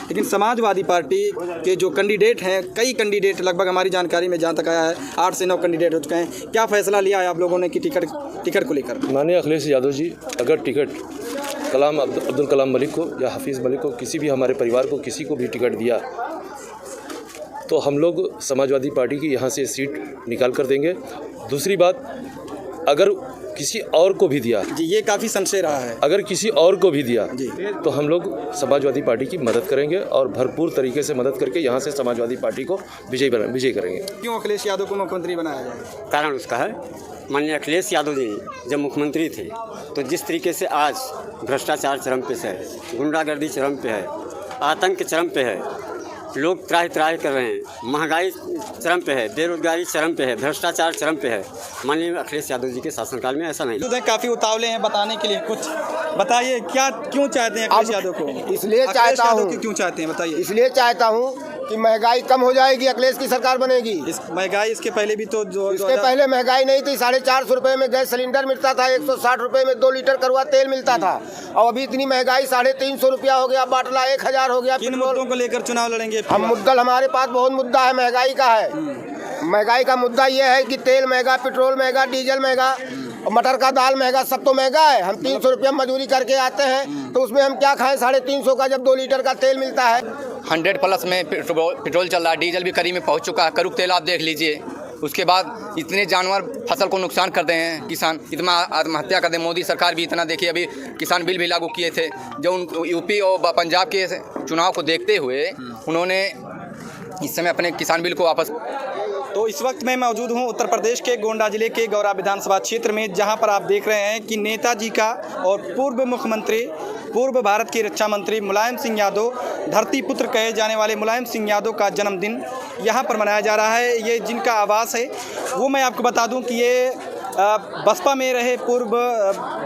लेकिन समाजवादी पार्टी के जो कैंडिडेट हैं, कई कैंडिडेट लगभग हमारी जानकारी में जहाँ तक आया है 8 से 9 कैंडिडेट हो चुके हैं। क्या फैसला लिया है आप लोगों ने कि टिकट को लेकर? माननीय अखिलेश यादव जी अगर टिकट अब्दुल कलाम मलिक को या हाफिज़ मलिक को, किसी भी हमारे परिवार को किसी को भी टिकट दिया तो हम लोग समाजवादी पार्टी की यहाँ से सीट निकाल कर देंगे। दूसरी बात, अगर किसी और को भी दिया जी, ये काफ़ी संशय रहा है, अगर किसी और को भी दिया जी तो हम लोग समाजवादी पार्टी की मदद करेंगे और भरपूर तरीके से मदद करके यहाँ से समाजवादी पार्टी को विजय करेंगे। क्यों अखिलेश यादव को मुख्यमंत्री बनाया जाए? कारण उसका है, माननीय अखिलेश यादव जी जब मुख्यमंत्री थे तो जिस तरीके से आज भ्रष्टाचार चरम पे है, गुंडागर्दी चरम पे है, आतंक चरम पे है, लोग त्राही कर रहे हैं, महंगाई चरम पे है, बेरोजगारी चरम पे है, भ्रष्टाचार चरम पे है। माननीय अखिलेश यादव जी के शासनकाल में ऐसा नहीं। काफ़ी उतावले हैं बताने के लिए, कुछ बताइए क्या क्यों चाहते हैं अखिलेश यादव को? इसलिए चाहता हूँ, क्यों चाहते हैं बताइए? इसलिए चाहता हूँ कि महंगाई कम हो जाएगी, अखिलेश की सरकार बनेगी। महंगाई इसके पहले भी तो इसके पहले महंगाई नहीं थी, 450 रुपए में गैस सिलेंडर मिलता था, 160 रुपए में 2 लीटर कड़वा तेल मिलता था, और अभी इतनी महंगाई 350 रुपया हो गया, बाटला 1000 हो गया। किन मुद्दों को लेकर चुनाव लड़ेंगे? हमारे पास बहुत मुद्दा है, महंगाई का है। महंगाई का मुद्दा ये है कि तेल महंगा, पेट्रोल महंगा, डीजल महंगा, मटर का दाल महंगा, सब तो महंगा है। हम 300 रुपया मजदूरी करके आते हैं तो उसमें हम क्या खाएं? 350 का जब 2 लीटर का तेल मिलता है। 100+ में पेट्रोल चल रहा है, डीजल भी करीब में पहुंच चुका है, करूक तेल आप देख लीजिए। उसके बाद इतने जानवर फसल को नुकसान कर रहे हैं, किसान इतना आत्महत्या कर दे। मोदी सरकार भी इतना, देखिए अभी किसान बिल भी लागू किए थे, जो उन यूपी और पंजाब के चुनाव को देखते हुए उन्होंने इस समय अपने किसान बिल को वापस। तो इस वक्त मैं मौजूद हूं उत्तर प्रदेश के गोंडा जिले के गौरा विधानसभा क्षेत्र में, जहां पर आप देख रहे हैं कि नेताजी का और पूर्व मुख्यमंत्री, पूर्व भारत के रक्षा मंत्री मुलायम सिंह यादव, धरती पुत्र कहे जाने वाले मुलायम सिंह यादव का जन्मदिन यहां पर मनाया जा रहा है। ये जिनका आवास है वो मैं आपको बता दूं कि ये बसपा में रहे पूर्व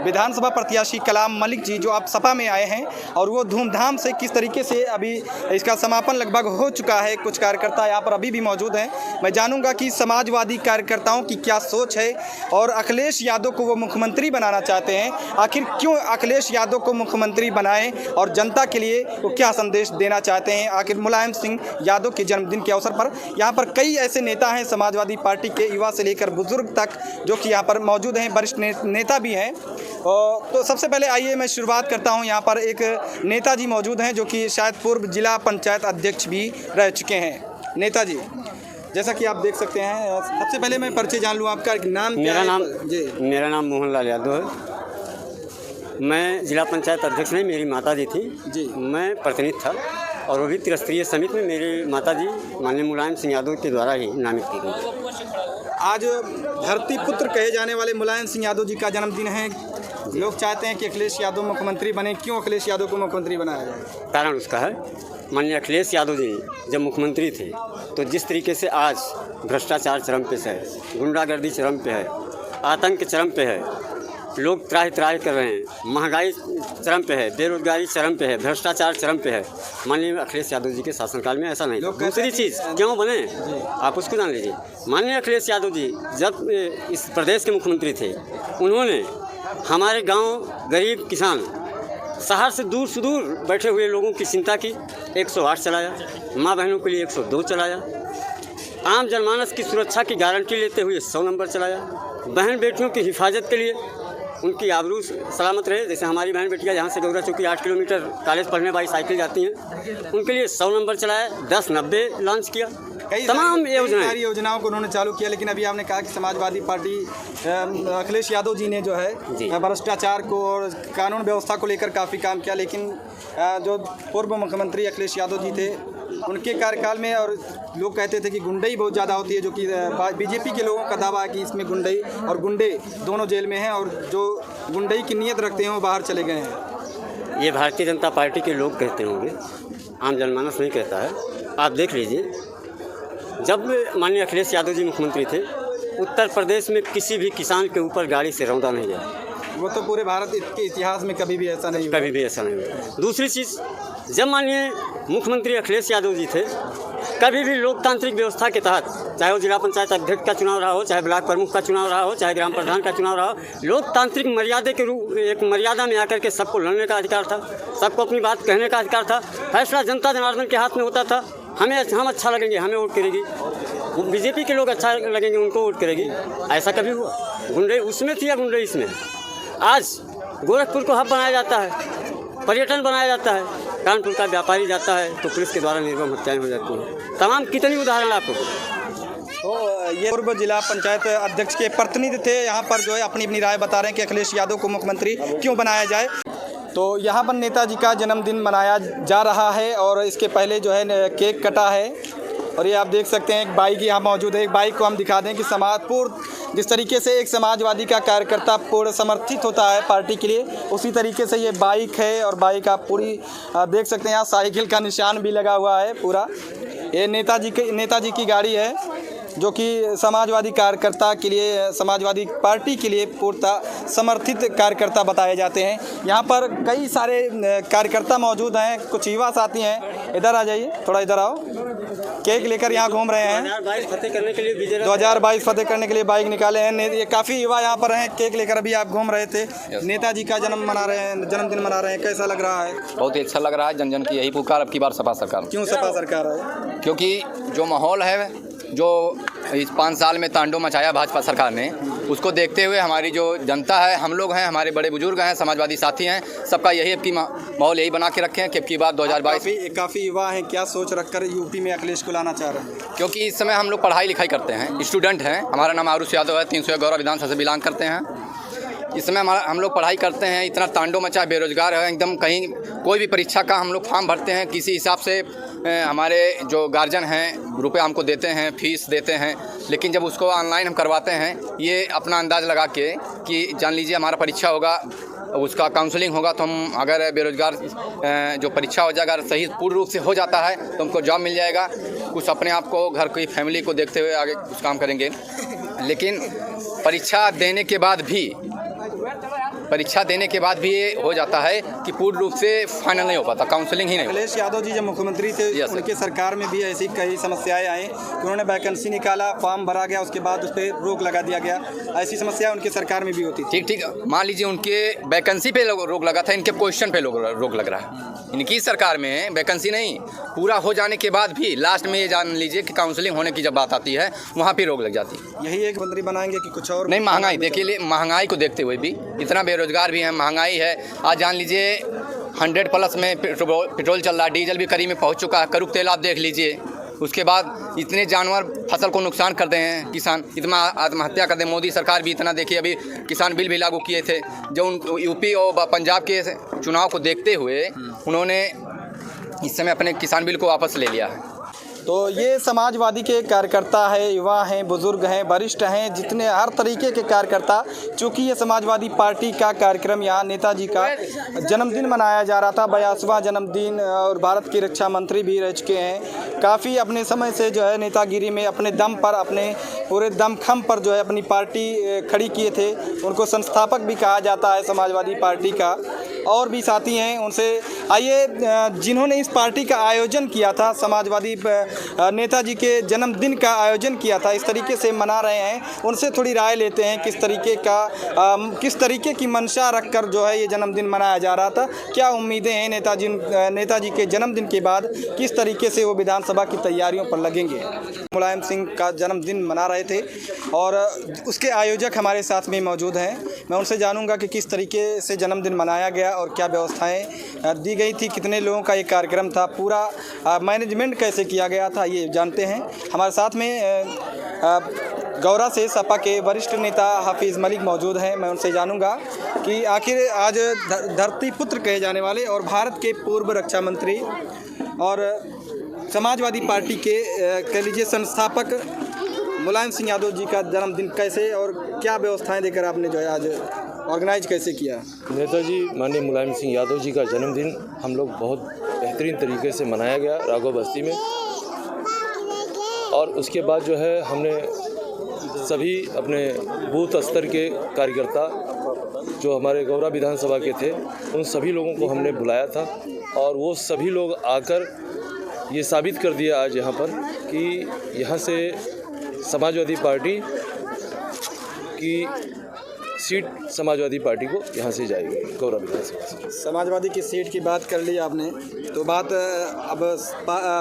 विधानसभा प्रत्याशी कलाम मलिक जी, जो आप सपा में आए हैं, और वो धूमधाम से किस तरीके से अभी इसका समापन लगभग हो चुका है। कुछ कार्यकर्ता यहाँ पर अभी भी मौजूद हैं। मैं जानूंगा कि समाजवादी कार्यकर्ताओं की क्या सोच है और अखिलेश यादव को वो मुख्यमंत्री बनाना चाहते हैं। आखिर क्यों अखिलेश यादव को मुख्यमंत्री बनाएं और जनता के लिए वो क्या संदेश देना चाहते हैं। आखिर मुलायम सिंह यादव के जन्मदिन के अवसर पर यहाँ पर कई ऐसे नेता हैं समाजवादी पार्टी के, युवा से लेकर बुजुर्ग तक, जो कि पर मौजूद हैं, वरिष्ठ नेता भी हैं। तो सबसे पहले आइए मैं शुरुआत करता हूं। यहाँ पर एक नेताजी मौजूद हैं जो कि शायद पूर्व जिला पंचायत अध्यक्ष भी रह चुके हैं। नेताजी, जैसा कि आप देख सकते हैं, सबसे पहले मैं परिचय जान लूँ, आपका नाम क्या है? मेरा नाम मोहनलाल यादव है। मैं जिला पंचायत अध्यक्ष नहीं, मेरी माता जी थी जी, मैं प्रतिनिधि था, और वो भी त्रिस्तरीय समिति में मेरी माता जी माननीय मुलायम सिंह यादव के द्वारा ही नामित की गई। आज धरती पुत्र कहे जाने वाले मुलायम सिंह यादव जी का जन्मदिन है। लोग चाहते हैं कि अखिलेश यादव मुख्यमंत्री बने। क्यों अखिलेश यादव को मुख्यमंत्री बनाया जाए? कारण उसका है, माननीय अखिलेश यादव जी जब मुख्यमंत्री थे तो जिस तरीके से आज भ्रष्टाचार चरम पे है, गुंडागर्दी चरम पे है, आतंक चरम पे है, लोग त्राही कर रहे हैं, महंगाई चरम पे है, बेरोजगारी चरम पे है, भ्रष्टाचार चरम पे है। माननीय अखिलेश यादव जी के शासनकाल में ऐसा नहीं। दूसरी चीज़ क्यों बने आप उसको जान लीजिए। माननीय अखिलेश यादव जी जब इस प्रदेश के मुख्यमंत्री थे, उन्होंने हमारे गांव गरीब किसान, शहर से दूर सुदूर बैठे हुए लोगों की चिंता की, 108 चलाया, माँ बहनों के लिए 102 चलाया, आम जनमानस की सुरक्षा की गारंटी लेते हुए 100 नंबर चलाया, बहन बेटियों की हिफाजत के लिए उनकी आबरू सलामत रहे। जैसे हमारी बहन बेटियाँ यहाँ से गौरा चौकी 8 किलोमीटर कॉलेज पढ़ने बाईसाइकिल जाती हैं, उनके लिए 100 नंबर चलाया, 10-90 लॉन्च किया, तमाम योजनाओं को उन्होंने चालू किया। लेकिन अभी आपने कहा कि समाजवादी पार्टी अखिलेश यादव जी ने जो है भ्रष्टाचार को और कानून व्यवस्था को लेकर काफ़ी काम किया, लेकिन जो पूर्व मुख्यमंत्री अखिलेश यादव जी थे उनके कार्यकाल में, और लोग कहते थे कि गुंडई बहुत ज़्यादा होती है, जो कि बीजेपी के लोगों का दावा है कि इसमें गुंडई और गुंडे दोनों जेल में हैं, और जो गुंडई की नीयत रखते हैं वो बाहर चले गए हैं। ये भारतीय जनता पार्टी के लोग कहते होंगे, आम जनमानस नहीं कहता है। आप देख लीजिए, जब माननीय अखिलेश यादव जी मुख्यमंत्री थे, उत्तर प्रदेश में किसी भी किसान के ऊपर गाड़ी से रौंदा नहीं गया। वो तो पूरे भारत के इतिहास में कभी भी ऐसा नहीं हुआ। दूसरी चीज़, जब माननीय मुख्यमंत्री अखिलेश यादव जी थे, कभी भी लोकतांत्रिक व्यवस्था के तहत, चाहे वो जिला पंचायत अध्यक्ष का चुनाव रहा हो, चाहे ब्लॉक प्रमुख का चुनाव रहा हो, चाहे ग्राम प्रधान का चुनाव रहा हो, लोकतांत्रिक मर्यादा के रूप एक मर्यादा में आकर के सबको लड़ने का अधिकार था, सबको अपनी बात कहने का अधिकार था। फैसला जनता जनार्दन के हाथ में होता था। हम अच्छा लगेंगे हमें वोट करेगी, बीजेपी के लोग अच्छा लगेंगे उनको वोट करेगी। ऐसा कभी हुआ? गुंडे उसमें थी या गुंडे इसमें? आज गोरखपुर को हब बनाया जाता है, पर्यटन बनाया जाता है, कानपुर का व्यापारी जाता है तो पुलिस के द्वारा निर्मम हत्याएं हो जाती हैं। तमाम कितनी उदाहरण आपको। तो ये पूर्व जिला पंचायत अध्यक्ष के प्रतिनिधि थे, यहाँ पर जो है अपनी अपनी राय बता रहे हैं कि अखिलेश यादव को मुख्यमंत्री क्यों बनाया जाए। तो यहाँ पर नेताजी का जन्मदिन मनाया जा रहा है और इसके पहले जो है केक कटा है और ये आप देख सकते हैं एक बाइक यहाँ मौजूद है। एक बाइक को हम दिखा दें कि जिस तरीके से एक समाजवादी का कार्यकर्ता पूर्ण समर्थित होता है पार्टी के लिए, उसी तरीके से ये बाइक है और बाइक आप पूरी देख सकते हैं यहाँ साइकिल का निशान भी लगा हुआ है पूरा। ये नेताजी की गाड़ी है जो कि समाजवादी कार्यकर्ता के लिए, समाजवादी पार्टी के लिए पूर्णतः समर्थित कार्यकर्ता बताए जाते हैं। यहाँ पर कई सारे कार्यकर्ता मौजूद हैं, कुछ युवा साथी हैं। इधर आ जाइए, थोड़ा इधर आओ। केक लेकर यहाँ घूम रहे हैं। 2022 फतेह करने के लिए 2022 फतेह करने के लिए बाइक निकाले हैं। ये काफ़ी युवा यहाँ पर हैं, केक लेकर अभी आप घूम रहे थे। नेताजी का जन्मदिन मना रहे हैं, कैसा लग रहा है? बहुत ही अच्छा लग रहा है। जन जन की यही पुकार अब की बार सपा सरकार। क्यों सपा सरकार है? क्योंकि जो माहौल है, जो इस 5 साल में तांडव मचाया भाजपा सरकार ने, उसको देखते हुए हमारी जो जनता है, हम लोग हैं, हमारे बड़े बुजुर्ग हैं, समाजवादी साथी हैं, सबका यही अब की माहौल यही बना के रखे हैं कि अब की बार 2022। काफ़ी युवा हैं, क्या सोच रखकर यूपी में अखिलेश को लाना चाह रहे हैं? क्योंकि इस समय हम लोग पढ़ाई लिखाई करते हैं, स्टूडेंट हैं। हमारा नाम आरुष यादव है, 300 गौरव विधानसभा से बिलोंग करते हैं। इस समय हम लोग पढ़ाई करते हैं, इतना तांडव मचा, बेरोजगार है एकदम। कहीं कोई भी परीक्षा का हम लोग फॉर्म भरते हैं, किसी हिसाब से हमारे जो गार्जियन हैं रुपये हमको देते हैं, फीस देते हैं, लेकिन जब उसको ऑनलाइन हम करवाते हैं, ये अपना अंदाज़ लगा के कि जान लीजिए हमारा परीक्षा होगा, उसका काउंसलिंग होगा, तो हम अगर बेरोजगार जो परीक्षा हो जाएगा, सही पूर्ण रूप से हो जाता है तो हमको जॉब मिल जाएगा, कुछ अपने आप को, घर की फैमिली को देखते हुए आगे कुछ काम करेंगे। लेकिन परीक्षा देने के बाद भी ये हो जाता है कि पूर्ण रूप से फाइनल नहीं हो पाता, काउंसलिंग ही नहीं। अखिलेश यादव जी जब मुख्यमंत्री थे, उनके सरकार में भी ऐसी कई समस्याएं आई। उन्होंने वैकेंसी निकाला, फॉर्म भरा गया, उसके बाद उस पर रोक लगा दिया गया। ऐसी समस्याएं उनके सरकार में भी होती थी। ठीक, मान लीजिए उनके वैकेंसी पे रोक लगा था, इनके क्वेश्चन पे रोक लग रहा है। इनकी सरकार में वैकेंसी नहीं, पूरा हो जाने के बाद भी लास्ट में ये जान लीजिए कि काउंसलिंग होने की जब बात आती है, वहाँ पर रोक लग जाती है। यही एक मंत्री बनाएंगे कि कुछ और? नहीं, महंगाई देखिए, महंगाई को देखते हुए भी इतना बेरोजगार भी है, महंगाई है। आज जान लीजिए 100+ में पेट्रोल चल रहा है, डीजल भी करीब में पहुंच चुका है, करुक तेल आप देख लीजिए। उसके बाद इतने जानवर फसल को नुकसान कर दे हैं, किसान इतना आत्महत्या कर दे। मोदी सरकार भी इतना, देखिए अभी किसान बिल भी लागू किए थे। जो यूपी और पंजाब के चुनाव को देखते हुए उन्होंने इस समय अपने किसान बिल को वापस ले लिया है। तो ये समाजवादी के कार्यकर्ता है, युवा हैं, बुजुर्ग हैं, वरिष्ठ हैं, जितने हर तरीके के कार्यकर्ता। चूँकि ये समाजवादी पार्टी का कार्यक्रम, यहाँ नेताजी का जन्मदिन मनाया जा रहा था, 82वां जन्मदिन, और भारत के रक्षा मंत्री भी रह चुके हैं। काफ़ी अपने समय से जो है नेतागिरी में अपने दम पर, अपने पूरे दमखम पर जो है अपनी पार्टी खड़ी किए थे। उनको संस्थापक भी कहा जाता है समाजवादी पार्टी का। और भी साथी हैं, उनसे आइए, जिन्होंने इस पार्टी का आयोजन किया था, समाजवादी नेताजी के जन्मदिन का आयोजन किया था, इस तरीके से मना रहे हैं, उनसे थोड़ी राय लेते हैं किस तरीके की मंशा रखकर जो है ये जन्मदिन मनाया जा रहा था। क्या उम्मीदें हैं नेताजी के जन्मदिन के बाद, किस तरीके से वो विधानसभा की तैयारियों पर लगेंगे। मुलायम सिंह का जन्मदिन मना रहे थे और उसके आयोजक हमारे साथ में मौजूद हैं। मैं उनसे जानूंगा कि किस तरीके से जन्मदिन मनाया गया और क्या व्यवस्थाएं दी गई थी, कितने लोगों का ये कार्यक्रम था, पूरा मैनेजमेंट कैसे किया गया था, ये जानते हैं। हमारे साथ में गौरा से सपा के वरिष्ठ नेता हाफिज़ मलिक मौजूद हैं। मैं उनसे जानूंगा कि आखिर आज धरती पुत्र कहे जाने वाले और भारत के पूर्व रक्षा मंत्री और समाजवादी पार्टी के कह लीजिए संस्थापक मुलायम सिंह यादव जी का जन्मदिन कैसे और क्या व्यवस्थाएं देकर आपने जो है आज ऑर्गेनाइज कैसे किया। नेताजी माननीय मुलायम सिंह यादव जी का जन्मदिन हम लोग बहुत बेहतरीन तरीके से मनाया गया राघव बस्ती में, और उसके बाद जो है हमने सभी अपने बूथ स्तर के कार्यकर्ता जो हमारे गौरा विधानसभा के थे, उन सभी लोगों को हमने बुलाया था और वो सभी लोग आकर ये साबित कर दिया आज यहाँ पर कि यहाँ से समाजवादी पार्टी की सीट समाजवादी पार्टी को यहाँ से जाएगी, गौरा विधानसभा से। समाजवादी की सीट की बात कर ली आपने, तो बात अब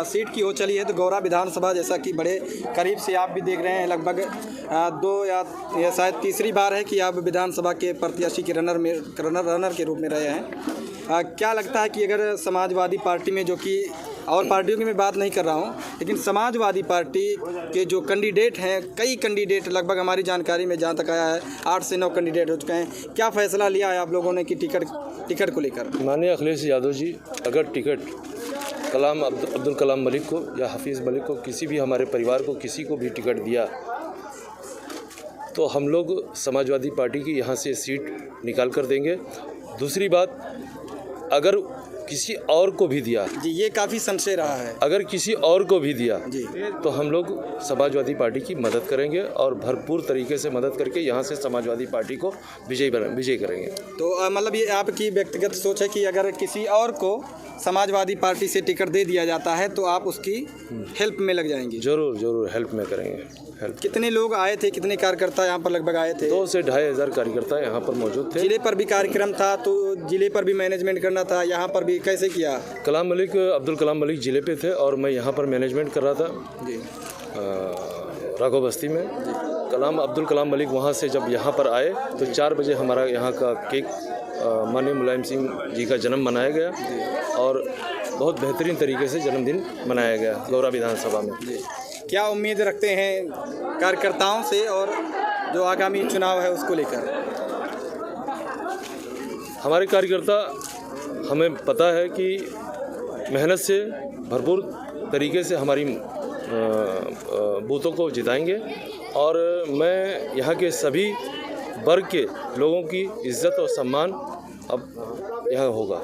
सीट की हो चली है तो गौरा विधानसभा, जैसा कि बड़े करीब से आप भी देख रहे हैं, लगभग 2 या शायद तीसरी बार है कि आप विधानसभा के प्रत्याशी के रनर के रूप में रहे हैं। क्या लगता है कि अगर समाजवादी पार्टी में, जो कि और पार्टियों की मैं बात नहीं कर रहा हूं, लेकिन समाजवादी पार्टी के जो कैंडिडेट हैं, कई कैंडिडेट लगभग हमारी जानकारी में जहां तक आया है 8 से 9 कैंडिडेट हो चुके हैं, क्या फैसला लिया है आप लोगों ने कि टिकट को लेकर? माननीय अखिलेश यादव जी, अगर टिकट अब्दुल कलाम मलिक को या हफीज़ मलिक को, किसी भी हमारे परिवार को किसी को भी टिकट दिया तो हम लोग समाजवादी पार्टी की यहाँ से सीट निकाल कर देंगे। दूसरी बात, अगर किसी और को भी दिया जी, ये काफ़ी संशय रहा है, अगर किसी और को भी दिया जी तो हम लोग समाजवादी पार्टी की मदद करेंगे और भरपूर तरीके से मदद करके यहाँ से समाजवादी पार्टी को विजयी करेंगे। तो मतलब ये आपकी व्यक्तिगत सोच है कि अगर किसी और को समाजवादी पार्टी से टिकट दे दिया जाता है तो आप उसकी हेल्प में लग जाएंगे? जरूर हेल्प में करेंगे। हेल्प। कितने लोग आए थे, कितने कार्यकर्ता यहाँ पर लगभग आए थे? 2 से 2,500 कार्यकर्ता यहाँ पर मौजूद थे। जिले पर भी कार्यक्रम था, तो जिले पर भी मैनेजमेंट करना था, यहाँ पर भी कैसे किया? अब्दुल कलाम मलिक जिले पे थे और मैं यहाँ पर मैनेजमेंट कर रहा था जी, राघव बस्ती में। अब्दुल कलाम मलिक वहाँ से जब यहाँ पर आए तो 4 बजे हमारा यहाँ का केक माननीय मुलायम सिंह जी का जन्म मनाया गया और बहुत बेहतरीन तरीके से जन्मदिन मनाया गया गौरा विधानसभा में। क्या उम्मीद रखते हैं कार्यकर्ताओं से और जो आगामी चुनाव है उसको लेकर? हमारे कार्यकर्ता, हमें पता है कि मेहनत से भरपूर तरीके से हमारी बूथों को जिताएंगे और मैं यहाँ के सभी वर्ग के लोगों की इज्जत और सम्मान अब यहाँ होगा।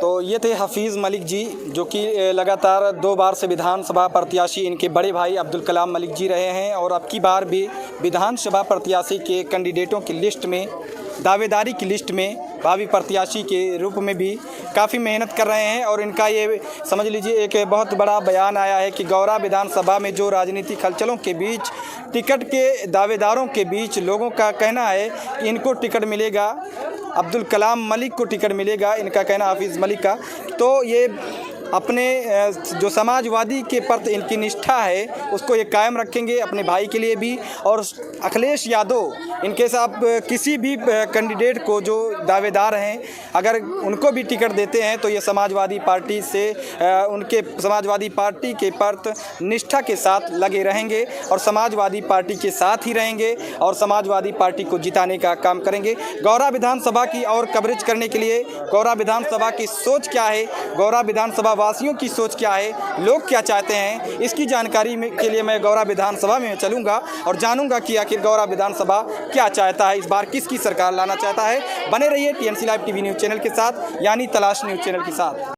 तो ये थे हफीज़ मलिक जी, जो कि लगातार 2 बार से विधानसभा प्रत्याशी इनके बड़े भाई अब्दुल कलाम मलिक जी रहे हैं और अब की बार भी विधानसभा प्रत्याशी के कैंडिडेटों की लिस्ट में, दावेदारी की लिस्ट में भावी प्रत्याशी के रूप में भी काफ़ी मेहनत कर रहे हैं। और इनका ये समझ लीजिए एक बहुत बड़ा बयान आया है कि गौरा विधानसभा में जो राजनीतिक हलचलों के बीच, टिकट के दावेदारों के बीच लोगों का कहना है कि इनको टिकट मिलेगा, अब्दुल कलाम मलिक को टिकट मिलेगा, इनका कहना हफीज़ मलिक का। तो ये अपने जो समाजवादी के प्रति इनकी निष्ठा है उसको ये कायम रखेंगे अपने भाई के लिए भी। और अखिलेश यादव, इनके साथ किसी भी कैंडिडेट को जो दावेदार हैं, अगर उनको भी टिकट देते हैं तो ये समाजवादी पार्टी से उनके समाजवादी पार्टी के प्रति निष्ठा के साथ लगे रहेंगे और समाजवादी पार्टी के साथ ही रहेंगे और समाजवादी पार्टी को जिताने का काम करेंगे। गौरा विधानसभा की और कवरेज करने के लिए गौरा विधानसभा की सोच क्या है, गौरा विधानसभा वासियों की सोच क्या है, लोग क्या चाहते हैं, इसकी जानकारी के लिए मैं गौरा विधानसभा में चलूँगा और जानूँगा कि आखिर गौरा विधानसभा क्या चाहता है, इस बार किसकी सरकार लाना चाहता है। बने रहिए TNC live TV news channel के साथ, यानी तलाश न्यूज़ चैनल के साथ।